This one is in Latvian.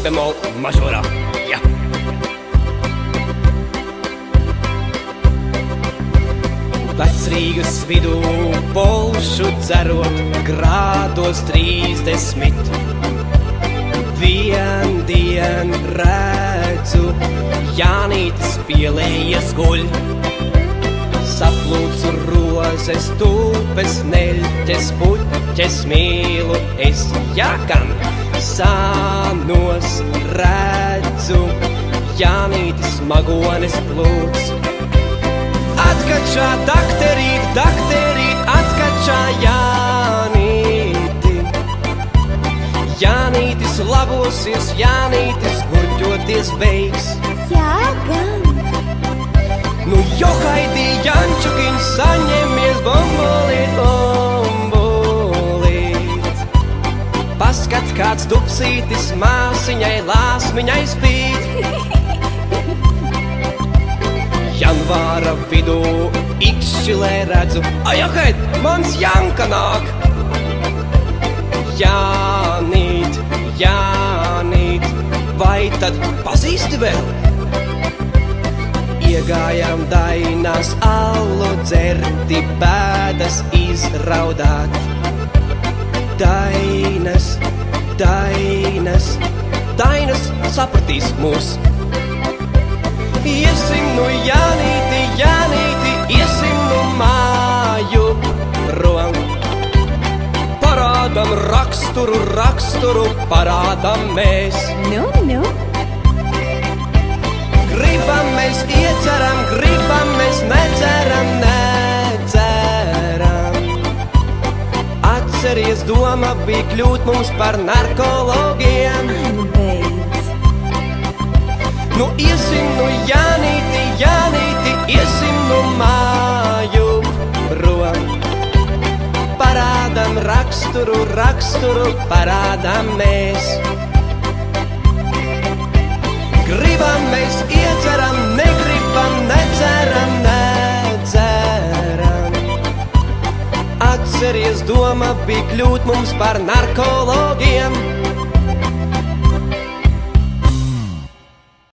bemol mažorā. Ja. Vecrīgas vidū polšu dzerot grādos 30. Vien dien redzu, Jānītis pielējies guļ. Saplūcu rozes, tūpes, neļķes, puķes mīlu es, ja gan sānos redzu, Jānītis magones plūc. Atkačā dakterīt, atkačā Jānīti. Jānītis labosies, Jānītis gurķoties beigs. Jā, gan. Nu, johaidī, Jančukiņ, saņemies bombolīt, bombolīt. Paskat, kāds dupsītis māsiņai, lāsmiņai spīt. Janvāra vidū ikšķilē redzu, johaid, mans Janka nāk. Jānīt, Jānīt, vai tad pazīsti vēl? Iegājām dainās, allu dzerti, bēdas izraudāt. Dainas, dainas, dainas sapratīs mūs. Iesim nu Jānīti, Jānīti, iesim nu māju prom. Parādam raksturu, raksturu, parādam mēs. Nu. Gribam mēs ieceram, gribam mēs neceram, neceram. Atceries, doma bija kļūt mums par narkologiem. Beidz. Nu iesim nu Jānīti, Jānīti, iesim nu māju prom. Parādam raksturu, raksturu, parādam mēs. Gribam mēs ieceram, negribam, neceram, neceram. Atceries, doma bija kļūt mums par narkologiem.